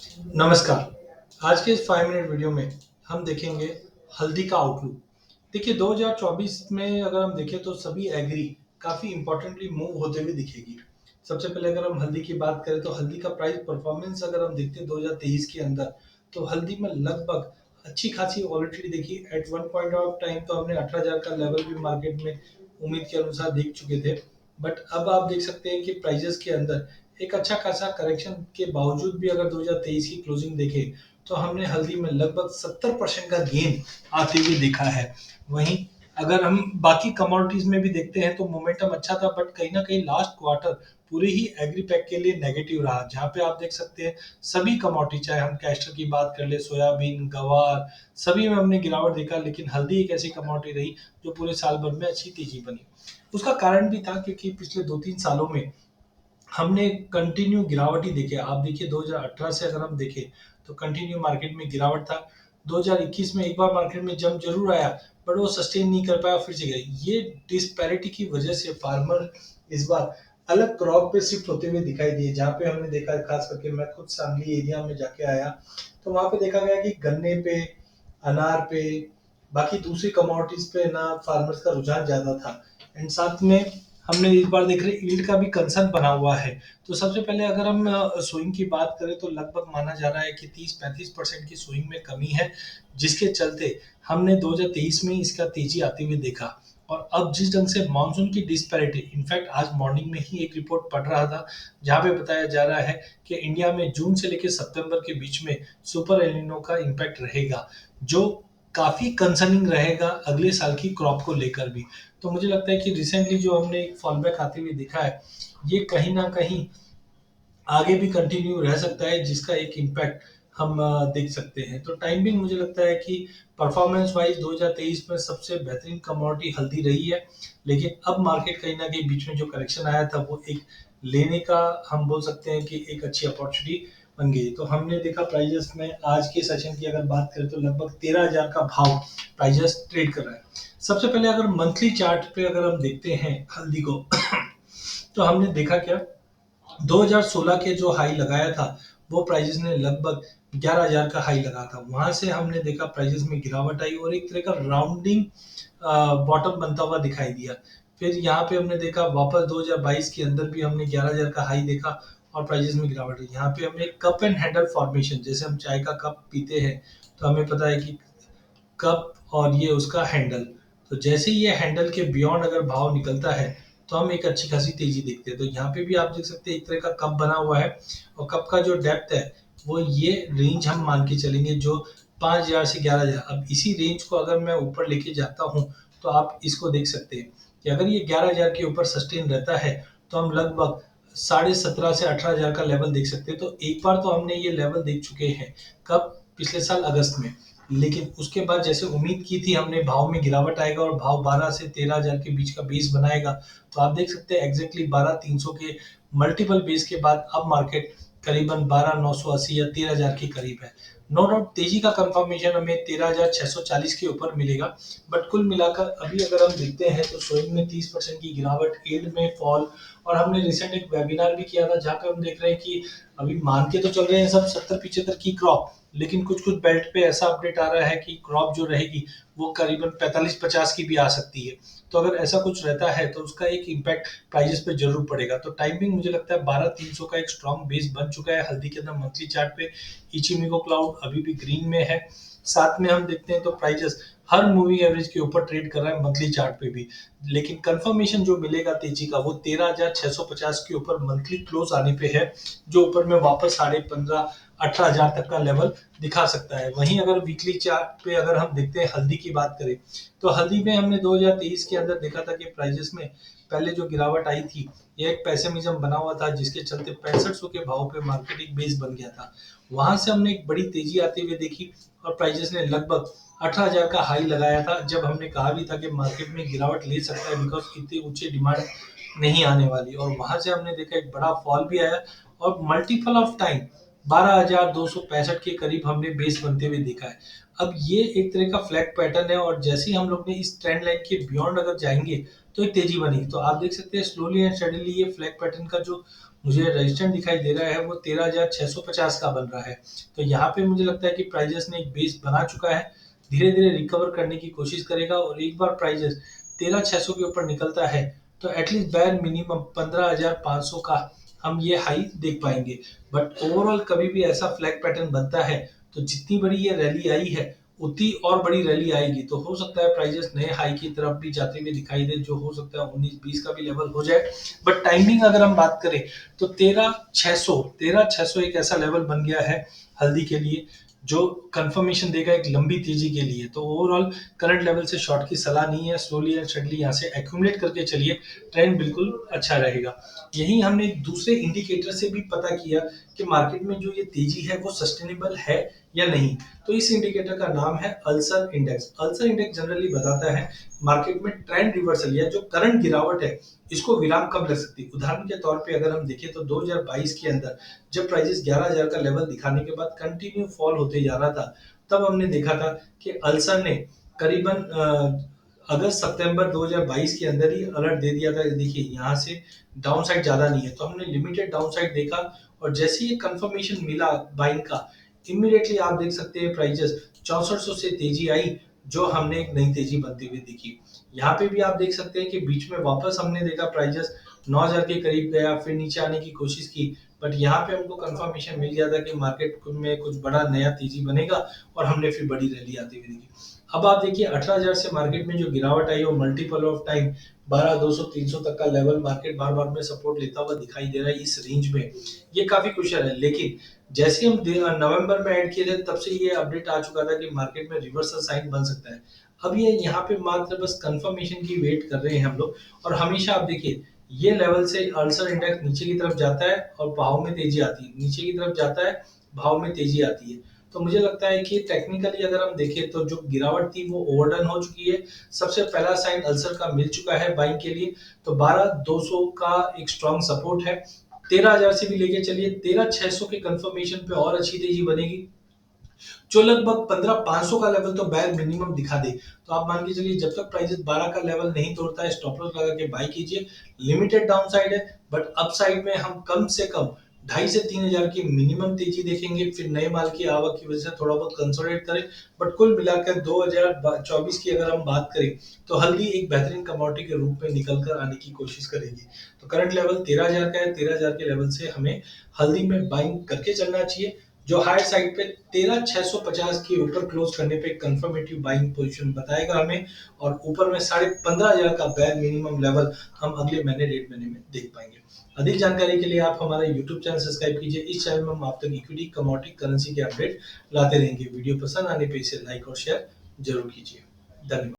नमस्कार। आज के इस 5 मिनट वीडियो में हम देखेंगे हल्दी का आउटलुक। देखिए 2024 में अगर हम देखें तो सभी एग्री काफ़ी इम्पोर्टेंटली मूव होते हुए दिखेगी। सबसे पहले अगर हम हल्दी की बात करें तो हल्दी का प्राइस परफॉर्मेंस अगर हम देखते हैं 2023 के अंदर, तो हल्दी में लगभग अच्छी खासी वॉलेटिलिटी देखी। At one point of time तो हमने 18,000 का लेवल भी मार्केट में उम्मीद के अनुसार देख चुके थे। बट अब आप देख सकते हैं कि प्राइजेस के अंदर एक अच्छा खासा करेक्शन के बावजूद भी अगर 2023 की क्लोजिंग देखें तो हमने हल्दी में लगभग 70% का गेन आते हुए देखा है। वहीं अगर हम बाकी कमोडिटीज में भी देखते हैं तो मोमेंटम अच्छा था, बट कहीं ना कहीं लास्ट क्वार्टर पूरे ही एग्री पैक के लिए नेगेटिव रहा, जहां पे आप देख सकते हैं सभी कमोडिटी, चाहे हम कैस्टर की बात कर ले, सोयाबीन, गवार, सभी में हमने गिरावट देखा। लेकिन हल्दी एक ऐसी कमोडिटी रही जो पूरे साल भर में अच्छी तेजी बनी। उसका कारण भी था क्योंकि पिछले 2-3 सालों में हमने कंटिन्यू गिरावट ही देखी। आप देखिए 2018 से अगर हम देखें तो कंटिन्यू मार्केट में गिरावट था। 2021 में एक बार मार्केट में जंप जरूर आया, बट वो सस्टेन नहीं कर पाया, फिर से गया। ये डिस्पैरिटी की वजह से फार्मर इस बार अलग क्रॉप पे शिफ्ट होते हुए दिखाई दिए, जहाँ पे हमने देखा, खास करके मैं खुद सांगली एरिया में जाके आया तो वहां पे देखा गया कि गन्ने पे, अनार पे, बाकी दूसरी कमोडिटीज पे ना फार्मर्स का रुझान ज्यादा था। एंड साथ में हमने इस बार देख रहे ईल्ड का भी कंसर्न बना हुआ है। तो सबसे पहले अगर हम सोइंग की बात करें तो लगभग माना जा रहा है कि 30-35% की सोइंग में कमी है, जिसके चलते हमने 2023 में इसका तेजी आते हुए देखा। और अब जिस ढंग से मानसून की डिस्पैरिटी, इनफैक्ट आज मॉर्निंग में ही एक रिपोर्ट पढ़ रहा था जहां पे बताया जा रहा है कि इंडिया में जून से लेकर सितंबर के बीच में सुपर एलिनो का इम्पैक्ट रहेगा, जो काफी कंसर्निंग रहेगा अगले साल की क्रॉप को लेकर भी। तो मुझे लगता है कि रिसेंटली जो हमने एक फॉल बैक आते हुए देखा है, ये कहीं ना कहीं आगे भी कंटिन्यू रह सकता है, जिसका एक इम्पैक्ट हम देख सकते हैं। तो टाइमिंग मुझे लगता है कि परफॉर्मेंस वाइज 2023 में सबसे बेहतरीन कमोडिटी हल्दी रही है। लेकिन अब मार्केट कहीं ना कहीं बीच में जो करेक्शन आया था वो एक लेने का, हम बोल सकते हैं कि एक अच्छी अपॉर्चुनिटी बन गई। तो हमने देखा प्राइजेस में आज के सेशन की अगर बात करें तो लगभग 13,000 का भाव प्राइजेस ट्रेड कर रहा है। सबसे पहले अगर मंथली चार्ट पे अगर हम देखते हैं हल्दी को तो हमने देखा क्या, 2016 के जो हाई लगाया था वो प्राइजेस ने लगभग 11,000 का हाई लगा था। वहां से हमने देखा प्राइजेस में गिरावट आई और एक तरह का राउंडिंग बॉटम बनता हुआ दिखाई दिया। फिर यहाँ पे हमने देखा वापस 2022 के अंदर भी हमने 11,000 का हाई देखा और प्राइजेस में गिरावट आई। यहाँ पे हमने कप एंड हैंडल फॉर्मेशन, जैसे हम चाय का कप पीते हैं तो हमें पता है कि कप और ये उसका हैंडल, तो जैसे ही ये हैंडल के बियॉन्ड अगर भाव निकलता है तो हम एक अच्छी खासी तेजी देखते हैं। तो यहाँ पे भी आप देख सकते हैं एक तरह का कप बना हुआ है और कप का जो डेप्थ है वो ये रेंज हम मान के चलेंगे जो 5,000 से 11,000। अब इसी रेंज को अगर मैं ऊपर लेके जाता हूँ तो आप इसको देख सकते हैं कि अगर ये 11,000 के ऊपर सस्टेन रहता है तो हम लगभग 17,500 से 18,000 का लेवल देख सकते हैं। तो एक बार तो हमने ये लेवल देख चुके हैं, कब, पिछले साल अगस्त में। लेकिन उसके बाद जैसे उम्मीद की थी हमने भाव में गिरावट आएगा और भाव 12 से 13,000 के बीच का बेस बनाएगा, तो आप देख सकते हैं एग्जैक्टली 12,300 के मल्टीपल बेस के बाद अब मार्केट करीबन 12,980 या 13,000 के करीब है। नो डाउट तेजी का कंफर्मेशन हमें 13,640 के ऊपर मिलेगा। बट कुल मिलाकर अभी अगर हम देखते हैं तो सोइंग में 30% की गिरावट, यील्ड में फॉल। और हमने रिसेंट एक वेबिनार भी किया था जहाँ पे हम देख रहे हैं कि अभी मान के तो चल रहे हैं सब 70-75 की क्रॉप, लेकिन कुछ कुछ बेल्ट पे ऐसा अपडेट आ रहा है कि क्रॉप जो रहेगी वो करीबन 45-50 की भी आ सकती है। तो अगर ऐसा कुछ रहता है तो उसका एक इम्पैक्ट प्राइजेस पे जरूर पड़ेगा। तो टाइमिंग मुझे लगता है 12,300 का एक स्ट्रॉन्ग बेस बन चुका है हल्दी के अंदर मंथली चार्ट पे। इचिमिको क्लाउड अभी भी ग्रीन में है। साथ में हम देखते हैं तो प्राइजेस हर मूविंग एवरेज के ऊपर ट्रेड कर रहा है मंथली चार्ट पे भी। लेकिन कंफर्मेशन जो मिलेगा तेजी का वो 13,650 के ऊपर मंथली क्लोज आने पे है, जो ऊपर में वापस 15,500-18,000 तक का लेवल दिखा सकता है। वहीं अगर वीकली चार्ट पे अगर हम देखते हैं हल्दी की बात करें तो हल्दी में हमने 2023 के अंदर देखा था कि प्राइजेस में पहले जो गिरावट आई थी ये एक पैसिमिज्म बना हुआ था, जिसके चलते 6500 के भाव पे मार्केट एक बेस बन गया था। वहां से हमने एक बड़ी तेजी आते हुए देखी और प्राइजेस ने लगभग 18,000 का हाई लगाया था, जब हमने कहा भी था कि मार्केट में गिरावट ले सकता है बिकॉज इतनी ऊंची डिमांड नहीं आने वाली। और वहां से हमने देखा एक बड़ा फॉल भी आया और मल्टीपल ऑफ टाइम 12,265 के करीब हमने बेस बनते हुए देखा है। अब ये एक तरह का फ्लैग पैटर्न है और जैसे ही हम लोग ने इस ट्रेंड लाइन के बियॉन्ड अगर जाएंगे तो एक तेजी बनेगी। तो आप देख सकते हैं स्लोली एंड स्टडीली ये फ्लैग पैटर्न का जो मुझे रेजिस्टेंस दिखाई दे रहा है वो 13,650 का बन रहा है। तो यहाँ पे मुझे लगता है कि प्राइजेस ने एक बेस बना चुका है, धीरे धीरे रिकवर करने की कोशिश करेगा और एक बार प्राइजेस 13,600 के ऊपर निकलता है तो एटलीस्ट बैर मिनिमम 15,500 का हम ये हाई देख पाएंगे। बट ओवरऑल कभी भी ऐसा फ्लैग पैटर्न बनता है तो जितनी बड़ी ये रैली आई है उतनी और बड़ी रैली आएगी, तो हो सकता है प्राइजेस नए हाई की तरफ भी जाते हुए दिखाई दे, जो हो सकता है 19-20 का भी लेवल हो जाए। बट टाइमिंग अगर हम बात करें तो 13,600 एक ऐसा लेवल बन गया है हल्दी के लिए जो कंफर्मेशन देगा एक लंबी तेजी के लिए। तो ओवरऑल करंट लेवल से शॉर्ट की सलाह नहीं है, स्लोली एंड स्टडली यहाँ से एक्यूमुलेट करके चलिए, ट्रेंड बिल्कुल अच्छा रहेगा। यही हमने दूसरे इंडिकेटर से भी पता किया कि मार्केट में जो ये तेजी है वो सस्टेनेबल है या नहीं। तो इस इंडिकेटर का नाम है ulcer index. Ulcer index generally बताता है मार्केट में ट्रेंड रिवर्सल या जो करंट गिरावट है इसको विराम कब लग सकती है। उदाहरण के तौर पे अगर हम देखें तो 2022 के अंदर जब प्राइजेस 11,000 का लेवल दिखाने के बाद कंटिन्यू फॉल होते जा रहा था, तब हमने देखा था कि अल्सर ने करीबन अगस्त सितंबर 2022 के अंदर ही अलर्ट दे दिया था, देखिए यहाँ से डाउन साइड ज्यादा नहीं है, तो हमने लिमिटेड डाउन साइड देखा और जैसे ही कंफर्मेशन मिला बाइंग का, इमीडिएटली आप देख सकते हैं प्राइजेस 6400 से तेजी आई, जो हमने एक नई तेजी बनती हुई देखी। यहाँ पे भी आप देख सकते हैं कि बीच में वापस हमने देखा प्राइजेस 9,000 के करीब गया, फिर नीचे आने की कोशिश की, बट यहाँ पे हमको कंफर्मेशन मिल गया था कि मार्केट में कुछ बड़ा नया तेजी बनेगा और हमने फिर बड़ी रैली आती हुई देखी। अब आप देखिए 18,000 से मार्केट में जो गिरावट आई वो मल्टीपल ऑफ टाइम 12,200-300 तक का लेवल मार्केट बार बार में सपोर्ट लेता हुआ दिखाई दे रहा है इस रेंज में, ये काफी कुशल है। लेकिन जैसे हम नवंबर में ऐड किए थे तब से ये अपडेट आ चुका था कि मार्केट में रिवर्सल साइन बन सकता है। अब ये यहाँ पे मात्र बस कंफर्मेशन की वेट कर रहे हैं हम लोग, और हमेशा आप देखिए ये लेवल से अल्सर इंडेक्स नीचे की तरफ जाता है और भाव में तेजी आती है, नीचे की तरफ जाता है भाव में तेजी आती है। तो मुझे लगता है कि टेक्निकली अगर हम देखें तो जो गिरावट थी वो ओवरडन हो चुकी है। सबसे पहला साइन अल्सर का मिल चुका है बाइंग के लिए, तो 12,200 का एक स्ट्रॉन्ग सपोर्ट है। 13,000 से भी लेके चलिए 13,600 के कंफर्मेशन पे और अच्छी तेजी बनेगी, जो लगभग 15,500 का लेवल तो बैर मिनिमम दिखा दे। तो आप मान के चलिए जब तक प्राइस 12 का लेवल नहीं तोड़ता है स्टॉप लॉस लगा के बाय कीजिए। लिमिटेड डाउन साइड है, बट अप साइड में हम कम से कम 2,500 से 3,000 की मिनिमम तेजी देखेंगे, फिर नए माल की आवक की वजह से थोड़ा बहुत कंसोलिडेट करें। बट कुल मिलाकर 2024 की अगर हम बात करें तो हल्दी एक बेहतरीन कमोडिटी के रूप में निकल कर आने की कोशिश करेगी। तो करंट लेवल 13,000 का है, 13,000 के लेवल से हमें हल्दी में बाइंग करके चलना चाहिए, जो हायर साइड पे 13,650 के ऊपर क्लोज करने पे कंफर्मेटिव बाइंग पोजीशन बताएगा हमें, और ऊपर में 15,500 का बैर मिनिमम लेवल हम अगले महीने 1.5 महीने में देख पाएंगे। अधिक जानकारी के लिए आप हमारा यूट्यूब चैनल सब्सक्राइब कीजिए। इस चैनल में हम आप तक इक्विटी, कमोडिटी, करेंसी के अपडेट लाते रहेंगे। वीडियो पसंद आने पे इसे लाइक और शेयर जरूर कीजिए। धन्यवाद।